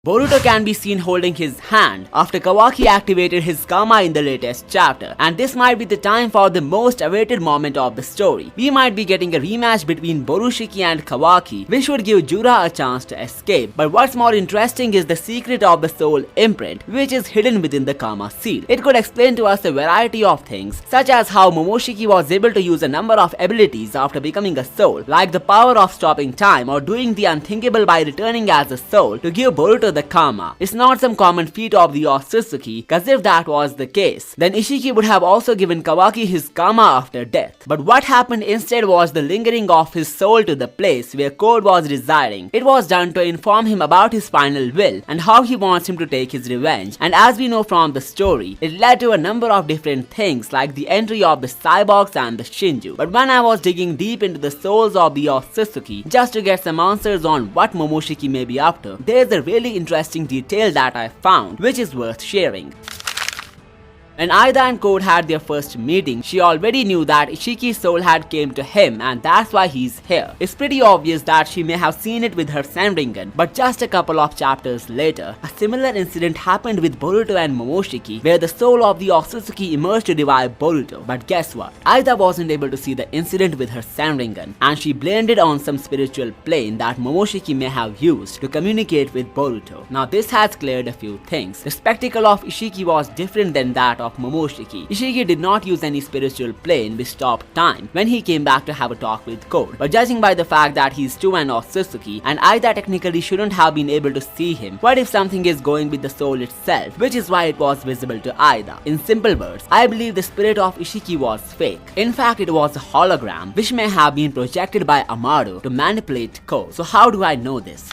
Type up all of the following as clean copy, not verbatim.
Boruto can be seen holding his hand after Kawaki activated his Kama in the latest chapter, and this might be the time for the most awaited moment of the story. We might be getting a rematch between Momoshiki and Kawaki, which would give Jura a chance to escape. But what's more interesting is the secret of the soul imprint, which is hidden within the Kama seal. It could explain to us a variety of things, such as how Momoshiki was able to use a number of abilities after becoming a soul, like the power of stopping time or doing the unthinkable by returning as a soul to give Boruto the Kama. It's not some common feat of the Otsutsuki, cause if that was the case, then Ishiki would have also given Kawaki his Kama after death. But what happened instead was the lingering of his soul to the place where Code was residing. It was done to inform him about his final will and how he wants him to take his revenge, and as we know from the story, it led to a number of different things like the entry of the cyborgs and the Shinju. But when I was digging deep into the souls of the Otsutsuki just to get some answers on what Momoshiki may be up to, there's a really interesting detail that I found, which is worth sharing. When Aida and Code had their first meeting, she already knew that Ishiki's soul had came to him, and that's why he's here. It's pretty obvious that she may have seen it with her Senringan, but just a couple of chapters later, a similar incident happened with Boruto and Momoshiki, where the soul of the Otsutsuki emerged to revive Boruto. But guess what? Aida wasn't able to see the incident with her Senringan, and she blamed it on some spiritual plane that Momoshiki may have used to communicate with Boruto. Now this has cleared a few things. The spectacle of Ishiki was different than that of Momoshiki. Ishiki did not use any spiritual plane which stopped time when he came back to have a talk with Code. But judging by the fact that he's too an Otsutsuki and Aida technically shouldn't have been able to see him, what if something is going with the soul itself, which is why it was visible to Aida? In simple words, I believe the spirit of Ishiki was fake. In fact, it was a hologram which may have been projected by Amado to manipulate Code. So how do I know this?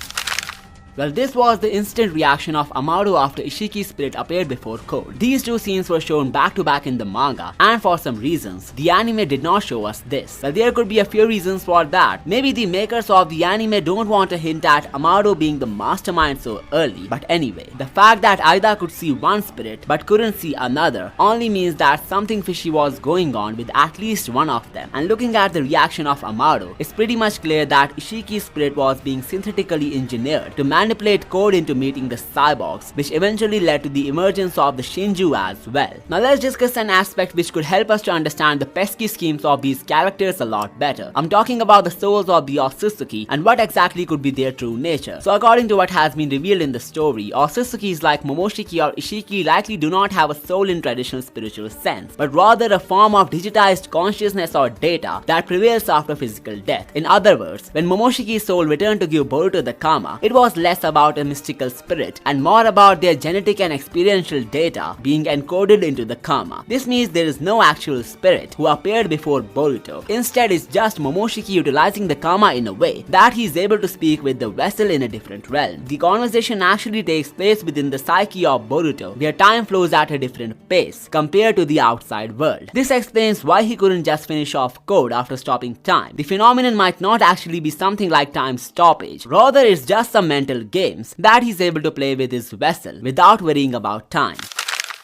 Well, this was the instant reaction of Amado after Ishiki's spirit appeared before Code. These two scenes were shown back to back in the manga, and for some reasons, the anime did not show us this. Well, there could be a few reasons for that. Maybe the makers of the anime don't want to hint at Amado being the mastermind so early, but anyway, the fact that Aida could see one spirit but couldn't see another only means that something fishy was going on with at least one of them. And looking at the reaction of Amado, it's pretty much clear that Ishiki's spirit was being synthetically engineered to manipulate Code into meeting the cyborgs, which eventually led to the emergence of the Shinju as well. Now let's discuss an aspect which could help us to understand the pesky schemes of these characters a lot better. I'm talking about the souls of the Otsutsuki and what exactly could be their true nature. So according to what has been revealed in the story, Otsutsukis like Momoshiki or Ishiki likely do not have a soul in traditional spiritual sense, but rather a form of digitized consciousness or data that prevails after physical death. In other words, when Momoshiki's soul returned to give Boruto the Kama, it was less about a mystical spirit and more about their genetic and experiential data being encoded into the Kama. This means there is no actual spirit who appeared before Boruto. Instead, it's just Momoshiki utilizing the Kama in a way that he is able to speak with the vessel in a different realm. The conversation actually takes place within the psyche of Boruto, where time flows at a different pace compared to the outside world. This explains why he couldn't just finish off Code after stopping time. The phenomenon might not actually be something like time stoppage, rather it's just some mental games that he's able to play with his vessel without worrying about time.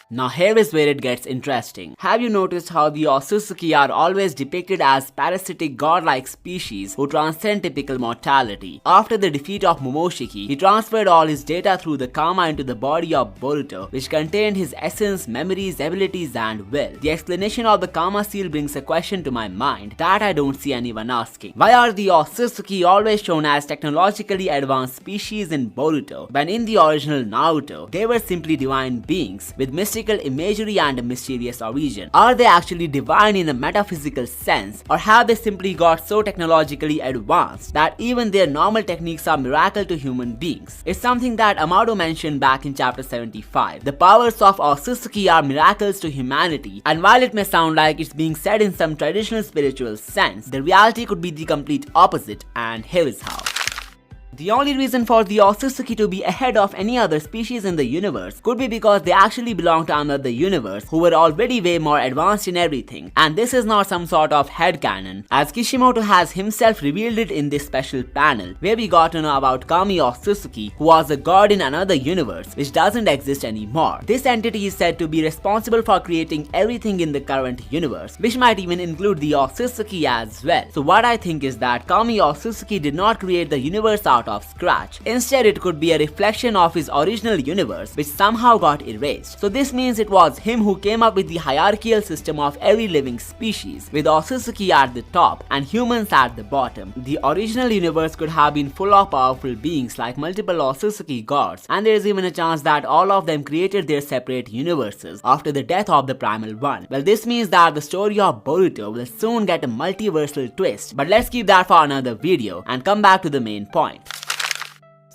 Now here is where it gets interesting. Have you noticed how the Otsutsuki are always depicted as parasitic godlike species who transcend typical mortality? After the defeat of Momoshiki, he transferred all his data through the Kama into the body of Boruto, which contained his essence, memories, abilities, and will. The explanation of the Kama seal brings a question to my mind that I don't see anyone asking. Why are the Otsutsuki always shown as technologically advanced species in Boruto, when in the original Naruto, they were simply divine beings with mystical imagery and a mysterious origin? Are they actually divine in a metaphysical sense, or have they simply got so technologically advanced that even their normal techniques are miracle to human beings? It's something that Amado mentioned back in chapter 75. The powers of Otsutsuki are miracles to humanity, and while it may sound like it's being said in some traditional spiritual sense, the reality could be the complete opposite, and here is how. The only reason for the Otsutsuki to be ahead of any other species in the universe could be because they actually belong to another universe who were already way more advanced in everything. And this is not some sort of headcanon, as Kishimoto has himself revealed it in this special panel, where we got to know about Kami Otsutsuki, who was a god in another universe which doesn't exist anymore. This entity is said to be responsible for creating everything in the current universe, which might even include the Otsutsuki as well. So what I think is that Kami Otsutsuki did not create the universe out start off scratch. Instead, it could be a reflection of his original universe, which somehow got erased. So this means it was him who came up with the hierarchical system of every living species, with Otsutsuki at the top and humans at the bottom. The original universe could have been full of powerful beings like multiple Otsutsuki gods, and there is even a chance that all of them created their separate universes after the death of the primal one. Well, this means that the story of Boruto will soon get a multiversal twist, but let's keep that for another video and come back to the main point.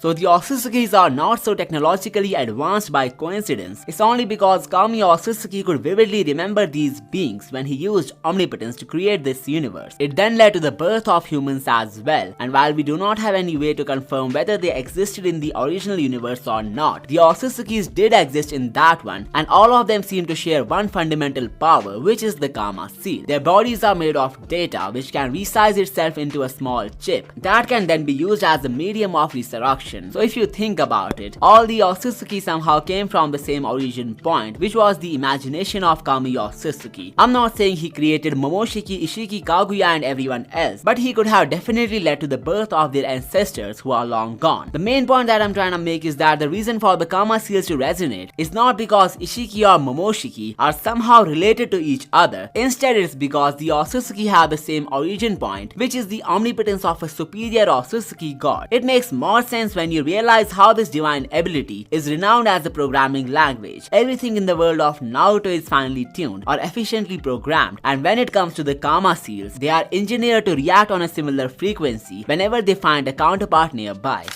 So the Otsutsukis are not so technologically advanced by coincidence. It's only because Kami Otsutsuki could vividly remember these beings when he used omnipotence to create this universe. It then led to the birth of humans as well, and while we do not have any way to confirm whether they existed in the original universe or not, the Otsutsukis did exist in that one, and all of them seem to share one fundamental power, which is the Karma Seal. Their bodies are made of data which can resize itself into a small chip that can then be used as a medium of resurrection. So if you think about it, all the Otsutsuki somehow came from the same origin point, which was the imagination of Kami Otsutsuki. I'm not saying he created Momoshiki, Ishiki, Kaguya and everyone else, but he could have definitely led to the birth of their ancestors who are long gone. The main point that I'm trying to make is that the reason for the Karma Seals to resonate is not because Ishiki or Momoshiki are somehow related to each other. Instead, it's because the Otsutsuki have the same origin point, which is the omnipotence of a superior Otsutsuki god. It makes more sense when you realize how this divine ability is renowned as a programming language. Everything in the world of Naruto is finely tuned or efficiently programmed, and when it comes to the Karma Seals, they are engineered to react on a similar frequency whenever they find a counterpart nearby.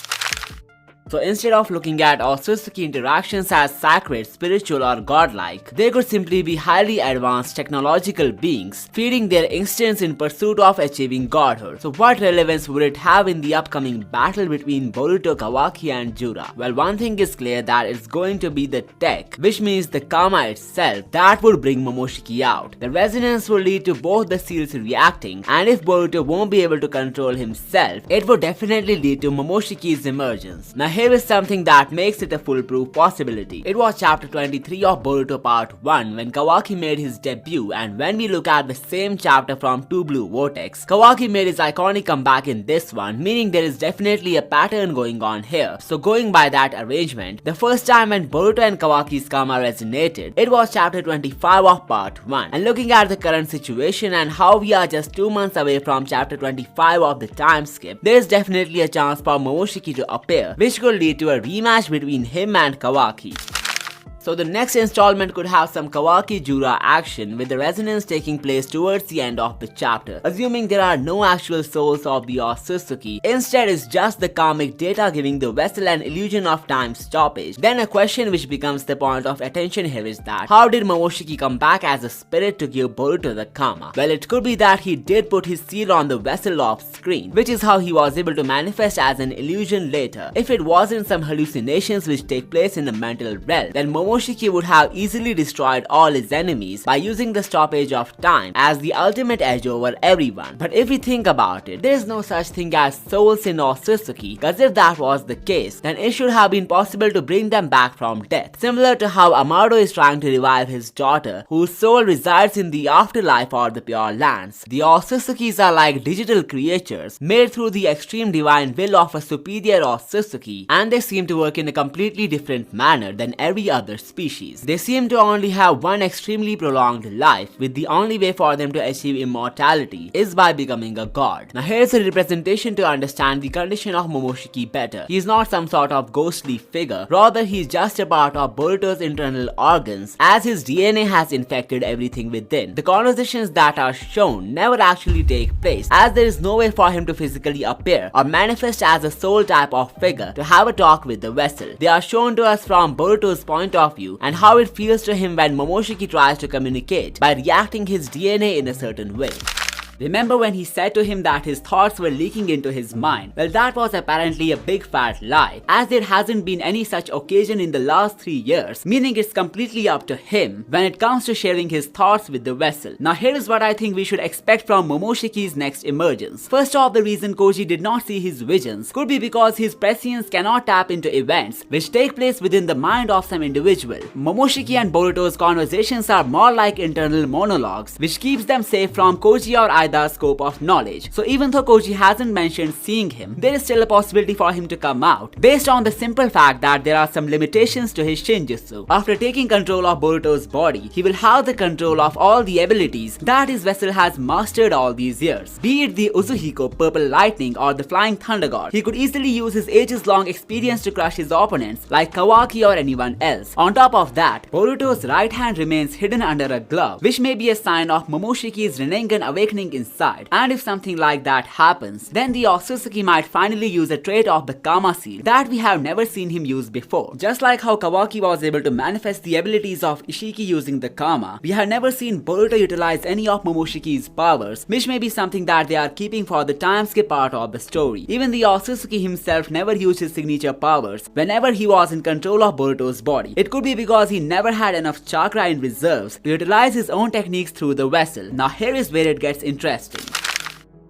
So instead of looking at Otsutsuki interactions as sacred, spiritual or godlike, they could simply be highly advanced technological beings, feeding their instincts in pursuit of achieving godhood. So what relevance would it have in the upcoming battle between Boruto, Kawaki and Jura? Well, one thing is clear, that it's going to be the tech, which means the Karma itself, that would bring Momoshiki out. The resonance will lead to both the seals reacting, and if Boruto won't be able to control himself, it would definitely lead to Momoshiki's emergence. Now here is something that makes it a foolproof possibility. It was chapter 23 of Boruto part 1 when Kawaki made his debut, and when we look at the same chapter from Two Blue Vortex, Kawaki made his iconic comeback in this one, meaning there is definitely a pattern going on here. So going by that arrangement, the first time when Boruto and Kawaki's Karma resonated, it was chapter 25 of part 1. And looking at the current situation and how we are just 2 months away from chapter 25 of the time skip, there is definitely a chance for Momoshiki to appear, which could lead to a rematch between him and Kawaki. So the next installment could have some Kawaki-Jura action, with the resonance taking place towards the end of the chapter. Assuming there are no actual souls of the Otsutsuki, instead it's just the karmic data giving the vessel an illusion of time stoppage. Then a question which becomes the point of attention here is that, how did Momoshiki come back as a spirit to give Boruto the Karma? Well, it could be that he did put his seal on the vessel off screen, which is how he was able to manifest as an illusion later. If it wasn't some hallucinations which take place in the mental realm, then Momoshiki would have easily destroyed all his enemies by using the stoppage of time as the ultimate edge over everyone. But if we think about it, there is no such thing as souls in Otsutsuki, because if that was the case, then it should have been possible to bring them back from death. Similar to how Amado is trying to revive his daughter, whose soul resides in the afterlife or the Pure Lands. The Otsutsukis are like digital creatures made through the extreme divine will of a superior Otsutsuki, and they seem to work in a completely different manner than every other species. They seem to only have one extremely prolonged life, with the only way for them to achieve immortality is by becoming a god. Now here's a representation to understand the condition of Momoshiki better. He is not some sort of ghostly figure, rather he is just a part of Boruto's internal organs, as his DNA has infected everything within. The conversations that are shown never actually take place, as there is no way for him to physically appear or manifest as a soul type of figure to have a talk with the vessel. They are shown to us from Boruto's point of view and how it feels to him when Momoshiki tries to communicate by reacting his DNA in a certain way. Remember when he said to him that his thoughts were leaking into his mind? Well, that was apparently a big fat lie, as there hasn't been any such occasion in the last 3 years, meaning it's completely up to him when it comes to sharing his thoughts with the vessel. Now here is what I think we should expect from Momoshiki's next emergence. First off, the reason Koji did not see his visions could be because his prescience cannot tap into events which take place within the mind of some individual. Momoshiki and Boruto's conversations are more like internal monologues, which keeps them safe from Koji or either outside the scope of knowledge. So even though Koji hasn't mentioned seeing him, there is still a possibility for him to come out, based on the simple fact that there are some limitations to his Shinjutsu. After taking control of Boruto's body, he will have the control of all the abilities that his vessel has mastered all these years. Be it the Uzuhiko, Purple Lightning, or the Flying Thunder God, he could easily use his ages-long experience to crush his opponents like Kawaki or anyone else. On top of that, Boruto's right hand remains hidden under a glove, which may be a sign of Momoshiki's Rinnegan awakening inside. And if something like that happens, then the Otsutsuki might finally use a trait of the Kama Seal that we have never seen him use before. Just like how Kawaki was able to manifest the abilities of Ishiki using the Kama, we have never seen Boruto utilize any of Momoshiki's powers, which may be something that they are keeping for the time skip part of the story. Even the Otsutsuki himself never used his signature powers whenever he was in control of Boruto's body. It could be because he never had enough chakra in reserves to utilize his own techniques through the vessel. Now here is where it gets interesting.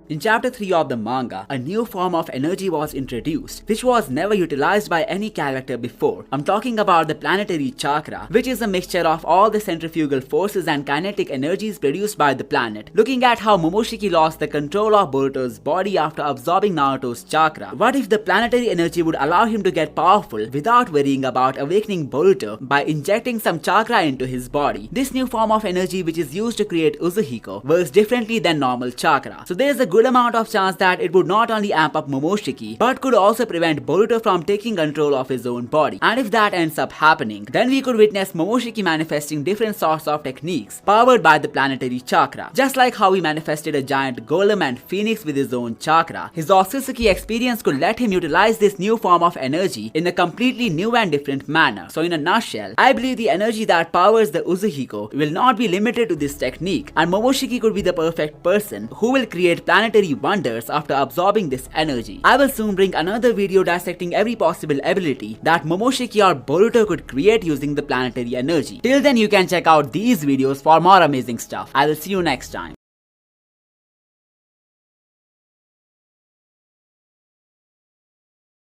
In chapter 3 of the manga, a new form of energy was introduced, which was never utilized by any character before. I'm talking about the planetary chakra, which is a mixture of all the centrifugal forces and kinetic energies produced by the planet. Looking at how Momoshiki lost the control of Boruto's body after absorbing Naruto's chakra, what if the planetary energy would allow him to get powerful without worrying about awakening Boruto by injecting some chakra into his body? This new form of energy, which is used to create Uzuhiko, works differently than normal chakra. So there is a good amount of chance that it would not only amp up Momoshiki, but could also prevent Boruto from taking control of his own body. And if that ends up happening, then we could witness Momoshiki manifesting different sorts of techniques powered by the planetary chakra. Just like how he manifested a giant golem and phoenix with his own chakra, his Otsutsuki experience could let him utilize this new form of energy in a completely new and different manner. So in a nutshell, I believe the energy that powers the Uzuhiko will not be limited to this technique, and Momoshiki could be the perfect person who will create planetary wonders after absorbing this energy. I will soon bring another video dissecting every possible ability that Momoshiki or Boruto could create using the planetary energy. Till then, you can check out these videos for more amazing stuff. I will see you next time.